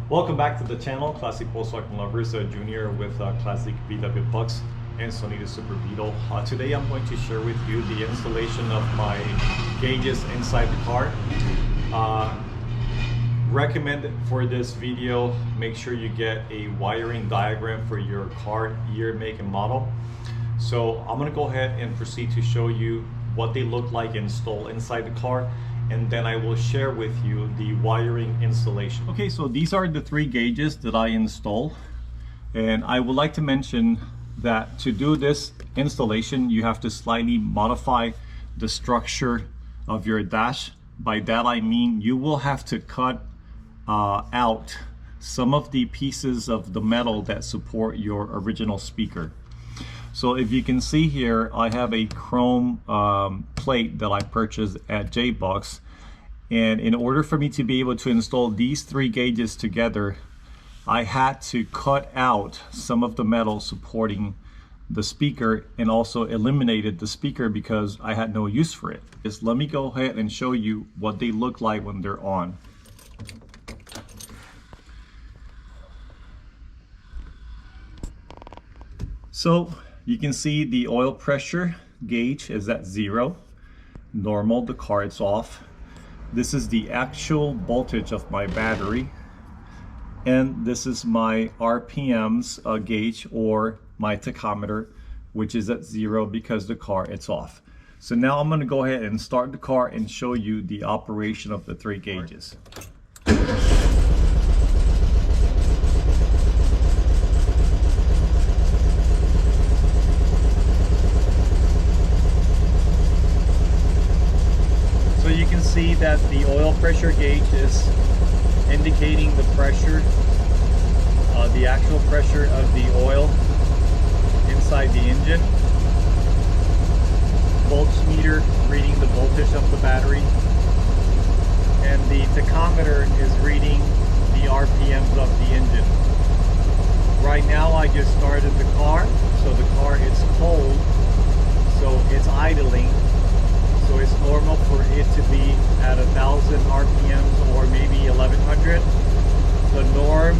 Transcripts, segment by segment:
Welcome back to the channel, Classic Volkswagen Lovers, Junior with Classic VW Bucks and Sony the Super Beetle. Today I'm going to share with you the installation of my gauges inside the car. Recommend for this video, make sure you get a wiring diagram for your car, year, make, and model. So I'm going to go ahead and proceed to show you what they look like installed inside the car, and then I will share with you the wiring installation. Okay, so these are the three gauges that I install, and I would like to mention that to do this installation you have to slightly modify the structure of your dash. By that I mean you will have to cut out some of the pieces of the metal that support your original speaker. So if you can see here, I have a chrome plate that I purchased at J-Box, and in order for me to be able to install these three gauges together, I had to cut out some of the metal supporting the speaker and also eliminated the speaker because I had no use for it. Just let me go ahead and show you what they look like when they're on. So you can see the oil pressure gauge is at 0. Normal, the car is off. This is the actual voltage of my battery. And this is my RPMs gauge, or my tachometer, which is at 0 because the car is off. So now I'm going to go ahead and start the car and show you the operation of the three gauges. So you can see that the oil pressure gauge is indicating the pressure, the actual pressure of the oil inside the engine. Voltmeter reading the voltage of the battery, and the tachometer is reading the RPMs of the engine. Right now I just started the car, so the car is cold, so it's idling. So it's normal for it to be at 1,000 RPMs or maybe 1,100. The norm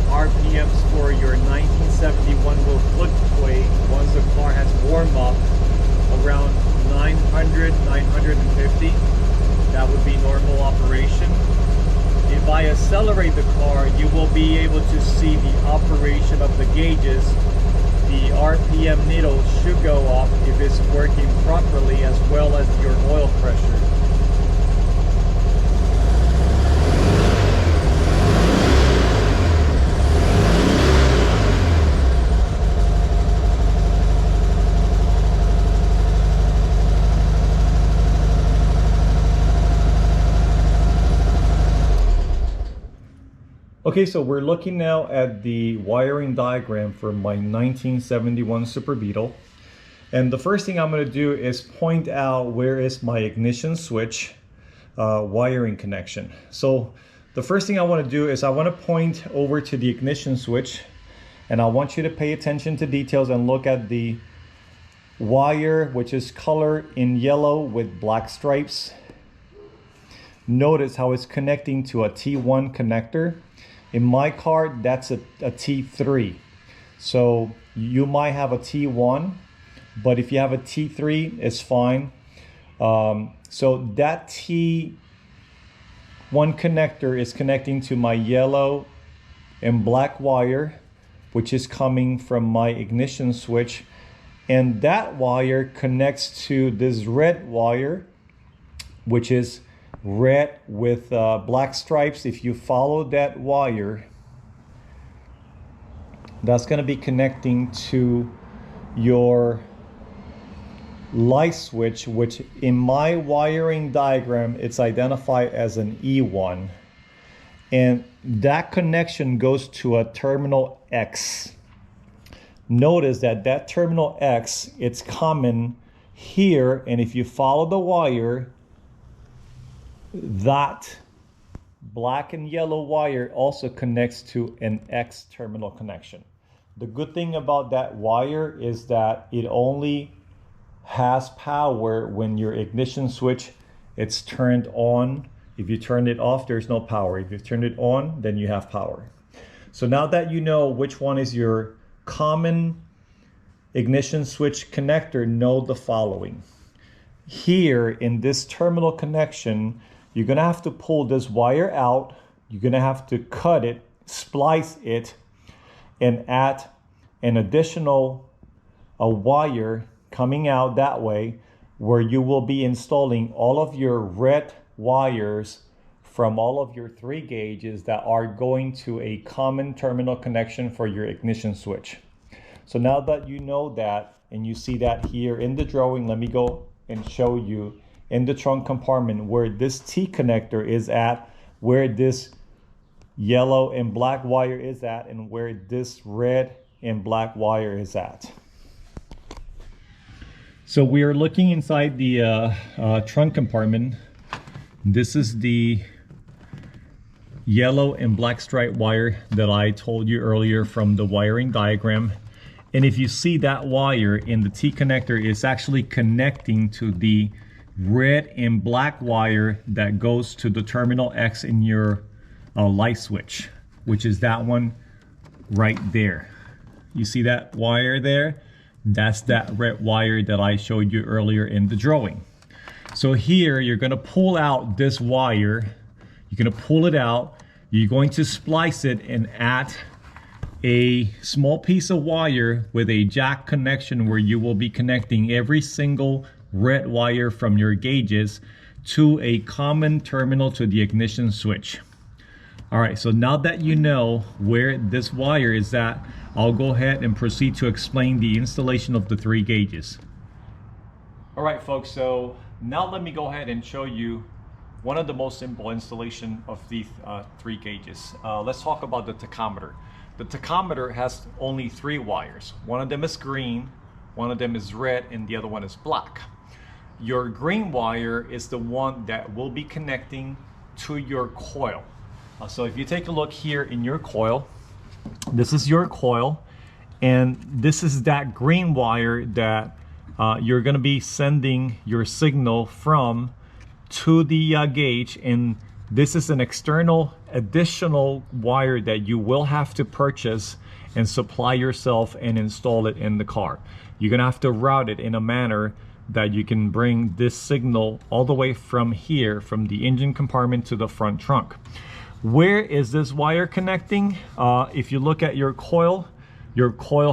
RPMs for your 1971 will fluctuate once the car has warmed up around 900, 950. That would be normal operation. If I accelerate the car, you will be able to see the operation of the gauges. The RPM needle should go up if it's working properly, as well as your oil pressure. Okay, so we're looking now at the wiring diagram for my 1971 Super Beetle. And the first thing I'm going to do is point out where is my ignition switch wiring connection. So the first thing I want to do is I want to point over to the ignition switch, and I want you to pay attention to details and look at the wire, which is colored in yellow with black stripes. Notice how it's connecting to a T1 connector. In my car, that's a T3. So you might have a T1, but if you have a T3, it's fine. So that T1 connector is connecting to my yellow and black wire, which is coming from my ignition switch. And that wire connects to this red wire, which is red with black stripes. If you follow that wire, that's going to be connecting to your light switch, which in my wiring diagram it's identified as an E1, and that connection goes to a terminal X. Notice that that terminal X, it's common here, and if you follow the wire, that black and yellow wire also connects to an X terminal connection. The good thing about that wire is that it only has power when your ignition switch it's turned on. If you turn it off, there's no power. If you turn it on, then you have power. So now that you know which one is your common ignition switch connector, know the following. Here in this terminal connection, you're gonna have to pull this wire out. You're gonna have to cut it, splice it, and add an additional wire coming out that way, where you will be installing all of your red wires from all of your 3 gauges that are going to a common terminal connection for your ignition switch. So now that you know that, and you see that here in the drawing, let me go and show you in the trunk compartment where this T connector is at, where this yellow and black wire is at, and where this red and black wire is at. So we are looking inside the trunk compartment. This is the yellow and black stripe wire that I told you earlier from the wiring diagram. And if you see that wire in the T connector, it's actually connecting to the red and black wire that goes to the terminal X in your light switch, which is that one right there. You see that wire there? That's that red wire that I showed you earlier in the drawing. So here you're going to pull out this wire. You're going to pull it out. You're going to splice it and add a small piece of wire with a jack connection, where you will be connecting every single red wire from your gauges to a common terminal to the ignition switch. All right, so now that you know where this wire is at, I'll go ahead and proceed to explain the installation of the 3 gauges. All right, folks, so now let me go ahead and show you one of the most simple installation of these 3 gauges. Let's talk about the tachometer. The tachometer has only 3 wires. One of them is green, one of them is red, and the other one is black. Your green wire is the one that will be connecting to your coil. So if you take a look here in your coil, this is your coil, and this is that green wire that you're going to be sending your signal from to the gauge, and this is an external additional wire that you will have to purchase and supply yourself and install it in the car. You're going to have to route it in a manner that you can bring this signal all the way from here, from the engine compartment to the front trunk. Where is this wire connecting? If you look at your coil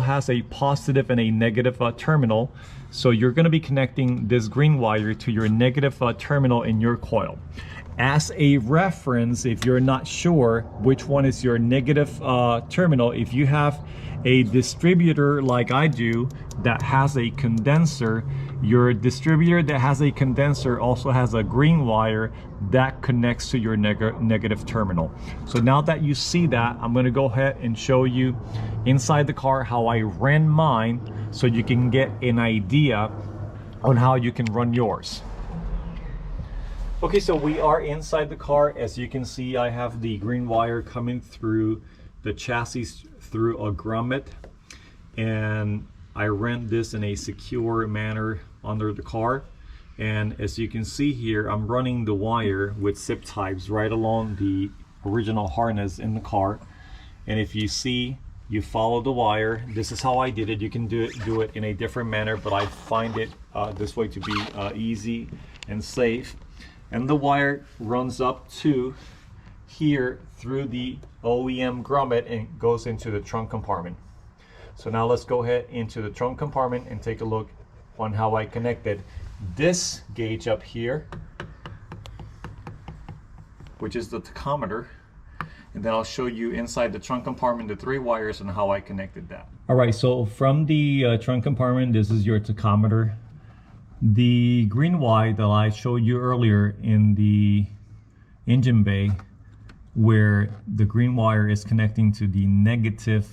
has a positive and a negative terminal. So you're going to be connecting this green wire to your negative terminal in your coil. As a reference, if you're not sure which one is your negative terminal, if you have a distributor like I do that has a condenser, your distributor that has a condenser also has a green wire that connects to your negative terminal. So now that you see that, I'm going to go ahead and show you inside the car how I ran mine, so you can get an idea on how you can run yours. Okay, so we are inside the car. As you can see, I have the green wire coming through the chassis through a grommet, and I ran this in a secure manner under the car. And as you can see here, I'm running the wire with zip ties right along the original harness in the car. And if you see, you follow the wire. This is how I did it. You can do it in a different manner, but I find it this way to be easy and safe. And the wire runs up to here through the OEM grommet and goes into the trunk compartment. So now let's go ahead into the trunk compartment and take a look on how I connected this gauge up here, which is the tachometer. And then I'll show you inside the trunk compartment the 3 wires and how I connected that. All right, so from the trunk compartment, this is your tachometer. The green wire that I showed you earlier in the engine bay, where the green wire is connecting to the negative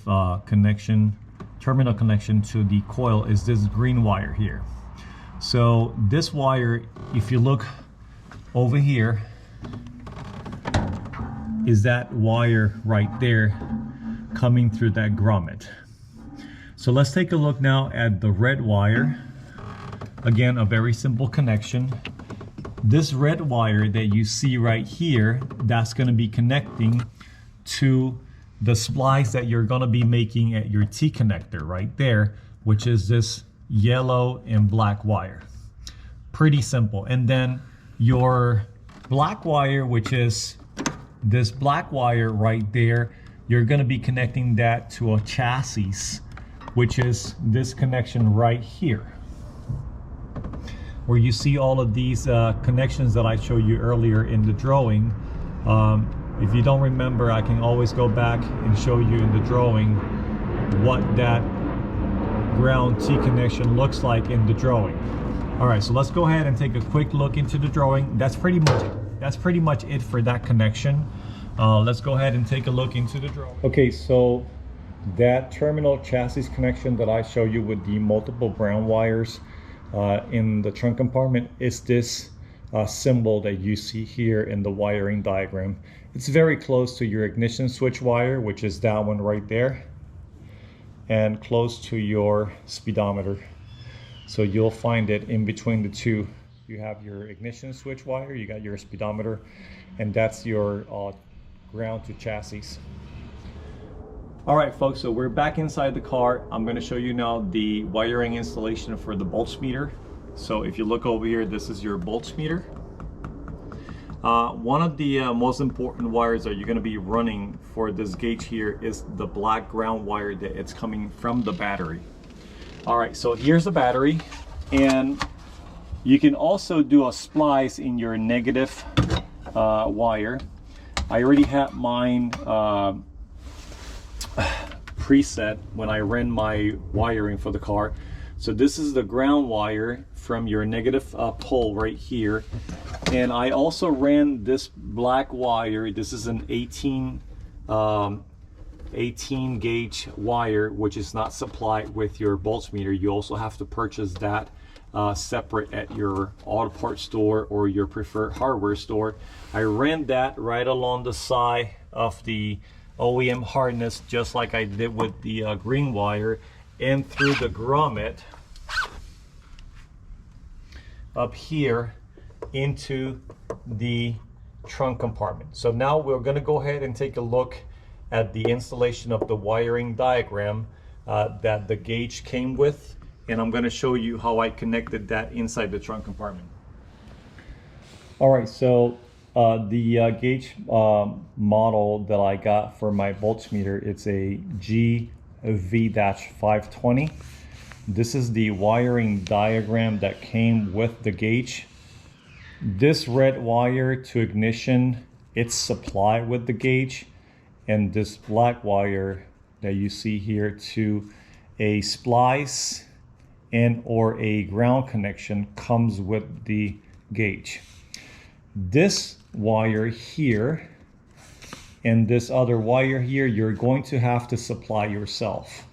terminal connection to the coil, is this green wire here. So this wire, if you look over here, is that wire right there coming through that grommet. So let's take a look now at the red wire. Again, a very simple connection. This red wire that you see right here, that's going to be connecting to the splice that you're going to be making at your T connector right there, which is this yellow and black wire. Pretty simple. And then your black wire, which is this black wire right there, you're going to be connecting that to a chassis, which is this connection right here, where you see all of these connections that I showed you earlier in the drawing. If you don't remember, I can always go back and show you in the drawing what that ground T connection looks like in the drawing. All right, so let's go ahead and take a quick look into the drawing. That's pretty much it for that connection. Let's go ahead and take a look into the drawing. Okay, so that terminal chassis connection that I show you with the multiple brown wires in the trunk compartment is this symbol that you see here in the wiring diagram. It's very close to your ignition switch wire, which is that one right there, and close to your speedometer. So you'll find it in between the two. You have your ignition switch wire, you got your speedometer, and that's your ground to chassis. All right, folks, so we're back inside the car. I'm going to show you now the wiring installation for the Voltmeter. So if you look over here, this is your Voltmeter. One of the most important wires that you're going to be running for this gauge here is the black ground wire that it's coming from the battery. All right, so here's the battery, and you can also do a splice in your negative wire. I already had mine preset when I ran my wiring for the car. So this is the ground wire from your negative pole right here, and I also ran this black wire. This is an 18 gauge wire, which is not supplied with your Voltmeter. You also have to purchase that separate at your auto parts store or your preferred hardware store. I ran that right along the side of the OEM harness, just like I did with the green wire, and through the grommet up here into the trunk compartment. So now we're going to go ahead and take a look at the installation of the wiring diagram that the gauge came with, and I'm going to show you how I connected that inside the trunk compartment. All right, so the gauge model that I got for my Voltmeter, it's a GV-520. This is the wiring diagram that came with the gauge. This red wire to ignition, it's supplied with the gauge, and this black wire that you see here to a splice and or a ground connection comes with the gauge. This wire here and this other wire here, you're going to have to supply yourself.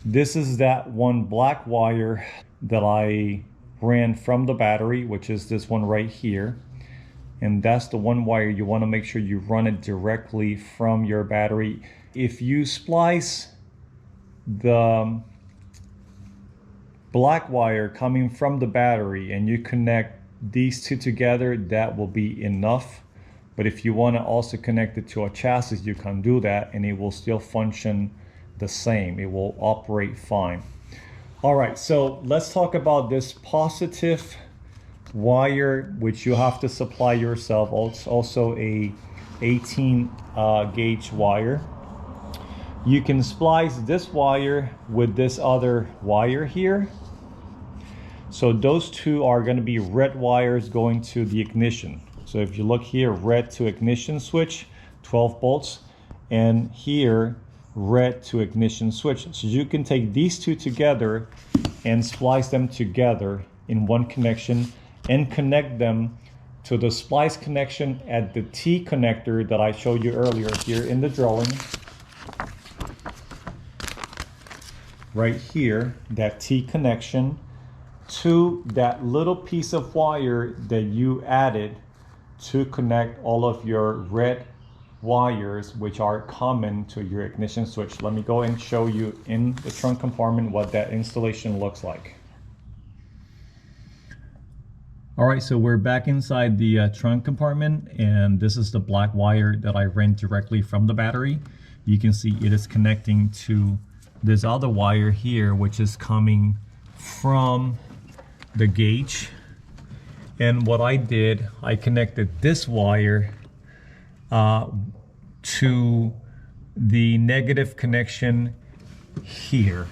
This is that one black wire that I ran from the battery, which is this one right here. And that's the one wire you want to make sure you run it directly from your battery. If you splice the black wire coming from the battery and you connect these two together, that will be enough. But if you want to also connect it to a chassis, you can do that and it will still function the same. It will operate fine. All right, so let's talk about this positive wire, which you have to supply yourself. It's also a 18 gauge wire. You can splice this wire with this other wire here. So those two are going to be red wires going to the ignition. So if you look here, red to ignition switch, 12 volts, and here red to ignition switch. So you can take these two together and splice them together in one connection and connect them to the splice connection at the T connector that I showed you earlier here in the drawing. Right here, that T connection to that little piece of wire that you added to connect all of your red wires, which are common to your ignition switch. Let me go and show you in the trunk compartment what that installation looks like. All right, so we're back inside the trunk compartment, and this is the black wire that I ran directly from the battery. You can see it is connecting to this other wire here, which is coming from the gauge. And what I did, I connected this wire to the negative connection here.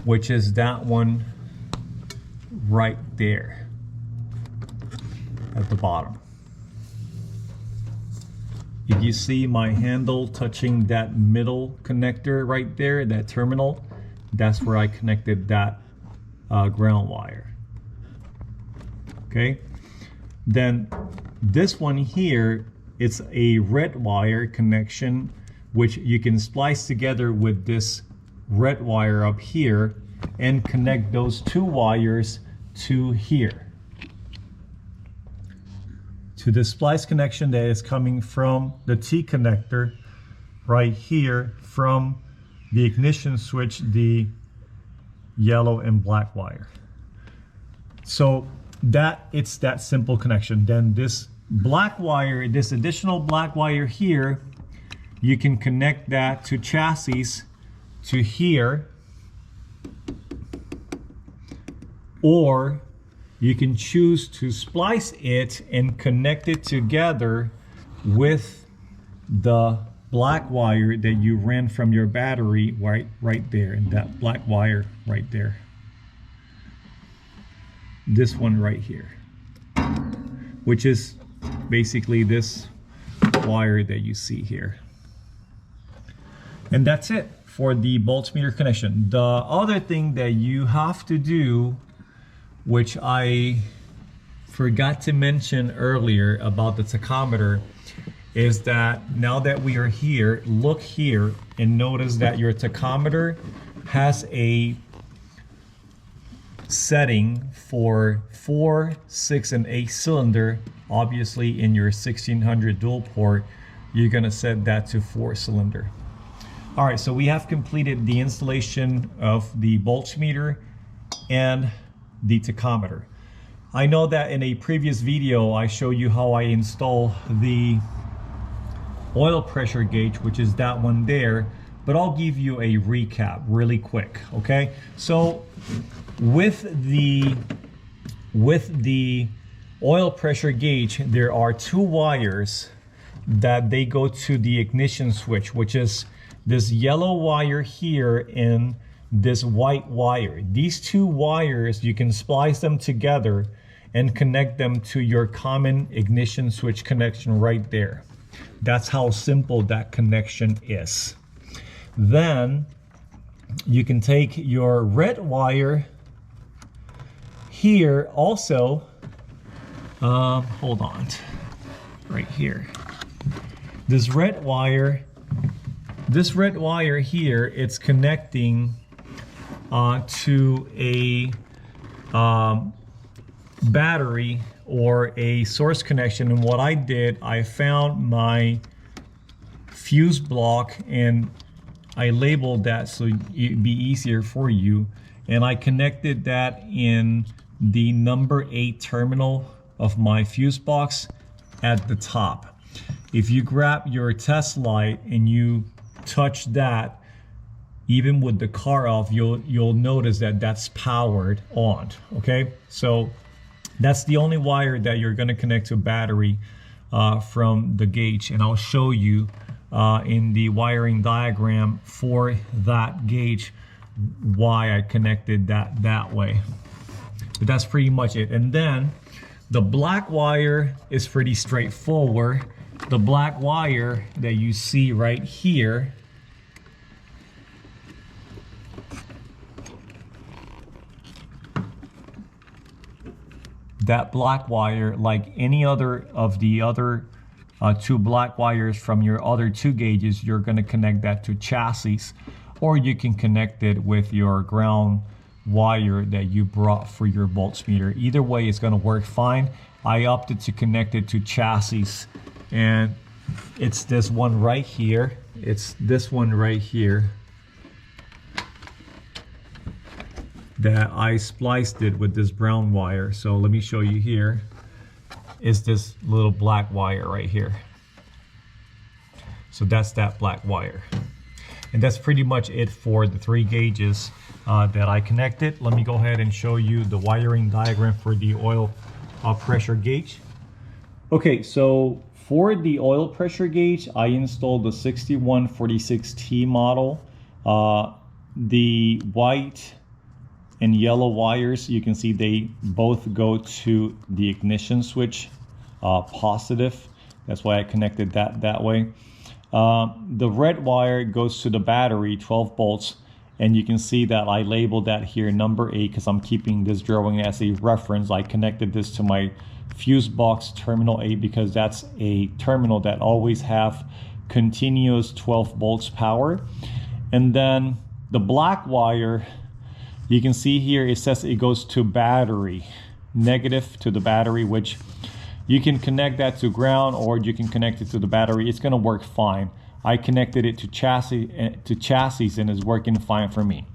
Which is that one right there at the bottom. If you see my handle touching that middle connector right there, that terminal, that's where I connected that ground wire. Okay, then this one here, it's a red wire connection, which you can splice together with this red wire up here and connect those two wires to here, to the splice connection that is coming from the T connector right here from the ignition switch, the yellow and black wire. So it's that simple connection. Then this black wire, this additional black wire here, you can connect that to chassis to here, or you can choose to splice it and connect it together with the black wire that you ran from your battery right there, and that black wire right there, this one right here, which is basically this wire that you see here. And that's it for the voltmeter connection. The other thing that you have to do, which I forgot to mention earlier about the tachometer, is that now that we are here, look here and notice that your tachometer has a setting for 4, 6, and 8 cylinder. Obviously in your 1600 dual port, you're gonna set that to 4 cylinder. All right, so we have completed the installation of the voltmeter and the tachometer. I know that in a previous video I showed you how I install the oil pressure gauge, which is that one there, but I'll give you a recap really quick, okay? So with the oil pressure gauge, there are 2 wires that they go to the ignition switch, which is this yellow wire here and this white wire. These 2 wires, you can splice them together and connect them to your common ignition switch connection right there. That's how simple that connection is. Then you can take your red wire here also, hold on, right here. This red wire here, it's connecting to a battery or a source connection. And what I did, I found my fuse block and I labeled that so it'd be easier for you. And I connected that in the number 8 terminal of my fuse box at the top. If you grab your test light and you touch that, even with the car off, you'll notice that that's powered on. Okay, so that's the only wire that you're going to connect to a battery from the gauge, and I'll show you in the wiring diagram for that gauge why I connected that way. But that's pretty much it. And then the black wire is pretty straightforward. The black wire that you see right here, that black wire, like any other of the other 2 black wires from your other 2 gauges, you're going to connect that to chassis, or you can connect it with your ground wire that you brought for your voltmeter. Either way, it's going to work fine. I opted to connect it to chassis, and it's this one right here. It's this one right here. that I spliced it with this brown wire. So let me show you here. Is this little black wire right here. So that's that black wire. And that's pretty much it for the 3 gauges that I connected. Let me go ahead and show you the wiring diagram for the oil pressure gauge. Okay, so for the oil pressure gauge, I installed the 6146T model. The white and yellow wires, you can see they both go to the ignition switch, positive. That's why I connected that way. The red wire goes to the battery, 12 volts, and you can see that I labeled that here number 8 because I'm keeping this drawing as a reference. I connected this to my fuse box terminal 8 because that's a terminal that always have continuous 12 volts power. And then the black wire, you can see here it says it goes to battery, negative to the battery, which you can connect that to ground or you can connect it to the battery. It's gonna work fine. I connected it to chassis and it's working fine for me.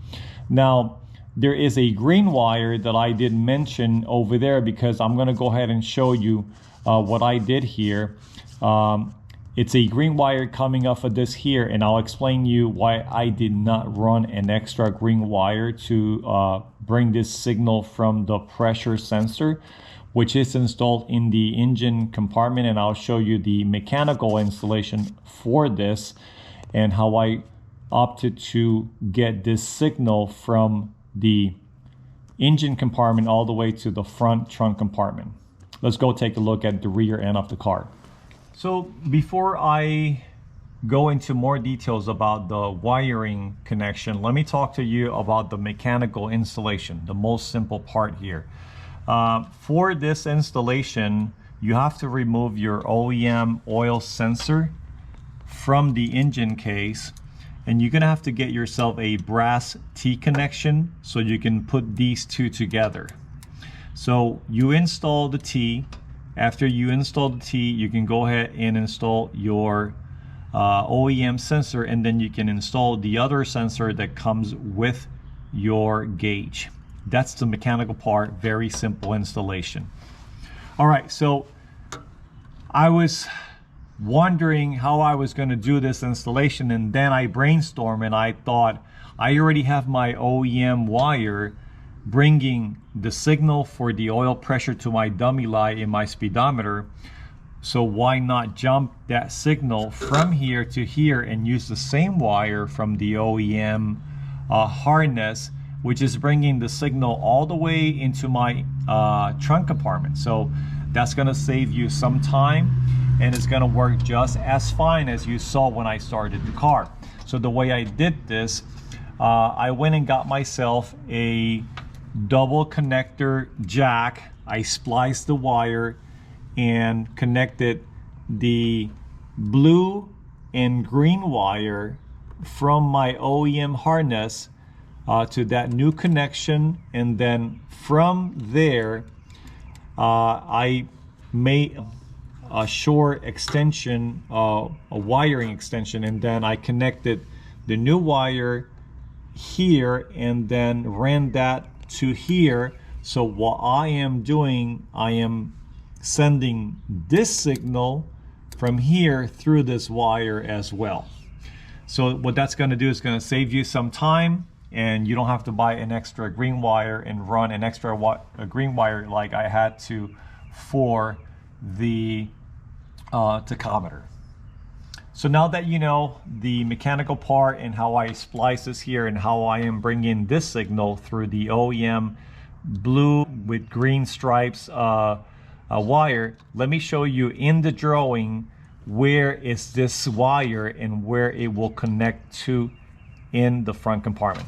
Now, there is a green wire that I didn't mention over there because I'm gonna go ahead and show you what I did here. It's a green wire coming off of this here, and I'll explain you why I did not run an extra green wire to bring this signal from the pressure sensor, which is installed in the engine compartment, and I'll show you the mechanical installation for this and how I opted to get this signal from the engine compartment all the way to the front trunk compartment. Let's go take a look at the rear end of the car. So before I go into more details about the wiring connection, let me talk to you about the mechanical installation, the most simple part here. For this installation, you have to remove your OEM oil sensor from the engine case, and you're gonna have to get yourself a brass T connection so you can put these two together. So you install the T. After you install the T, you can go ahead and install your OEM sensor, and then you can install the other sensor that comes with your gauge. That's the mechanical part, very simple installation. All right, so I was wondering how I was going to do this installation, and then I brainstormed and I thought, I already have my OEM wire bringing the signal for the oil pressure to my dummy light in my speedometer, so why not jump that signal from here to here and use the same wire from the OEM harness, which is bringing the signal all the way into my trunk compartment. So that's gonna save you some time, and it's gonna work just as fine as you saw when I started the car. So the way I did this, I went and got myself a double connector jack. I spliced the wire and connected the blue and green wire from my OEM harness to that new connection, and then from there I made a short extension, a wiring extension, and then I connected the new wire here and then ran that to here. So what I am doing, I am sending this signal from here through this wire as well. So what that's going to do is going to save you some time, and you don't have to buy an extra green wire and run an extra green wire like I had to for the tachometer. So now that you know the mechanical part and how I splice this here and how I am bringing this signal through the OEM blue with green stripes wire, let me show you in the drawing where is this wire and where it will connect to in the front compartment.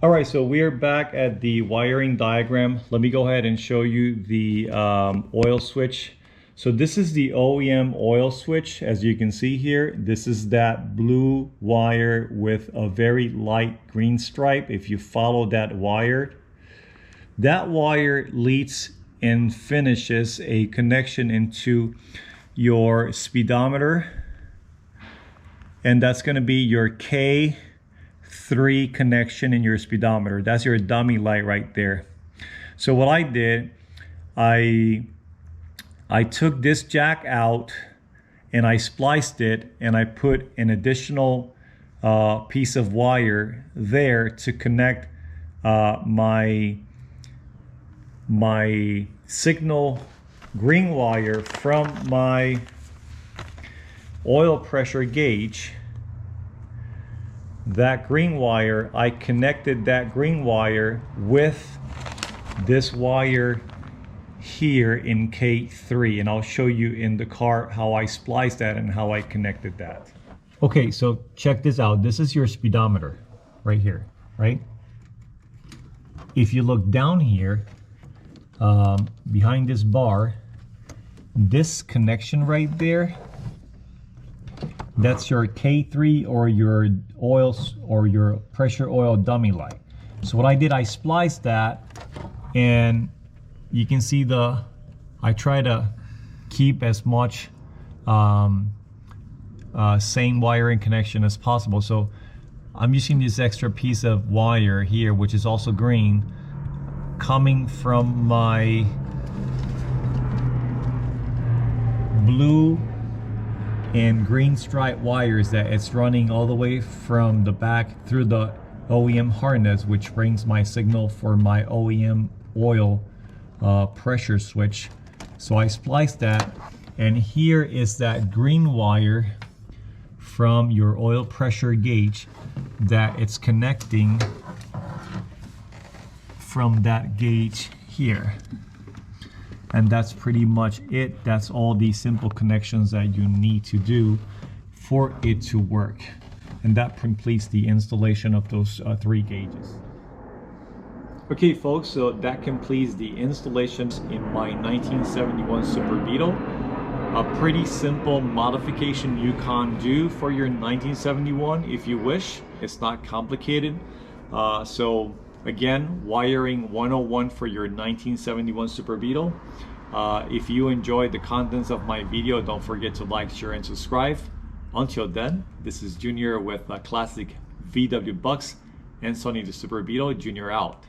All right, so we are back at the wiring diagram. Let me go ahead and show you the oil switch. So this is the OEM oil switch. As you can see here, this is that blue wire with a very light green stripe. If you follow that wire leads and finishes a connection into your speedometer, and that's going to be your K K3 connection in your speedometer. That's your dummy light right there. So what I did, I took this jack out and I spliced it, and I put an additional piece of wire there to connect my signal green wire from my oil pressure gauge. That green wire, I connected that green wire with this wire here in K3, and I'll show you in the car how I spliced that and how I connected that. Okay, so check this out. This is your speedometer right here, right? If you look down here, behind this bar, this connection right there, that's your K3 or your oils or your pressure oil dummy light. So what I did, I spliced that, and you can see I try to keep as much same wiring connection as possible. So I'm using this extra piece of wire here, which is also green, coming from my blue and green stripe wires that it's running all the way from the back through the OEM harness, which brings my signal for my OEM oil pressure switch. So I spliced that, and here is that green wire from your oil pressure gauge that it's connecting from that gauge here. And that's pretty much it. That's all the simple connections that you need to do for it to work. And that completes the installation of those 3 gauges. Okay folks, so that completes the installations in my 1971 Super Beetle. A pretty simple modification you can do for your 1971 if you wish. It's not complicated. So again, wiring 101 for your 1971 Super Beetle. If you enjoyed the contents of my video, don't forget to like, share, and subscribe. Until then, this is Junior with Classic VW Bucks and Sonny the Super Beetle. Junior out.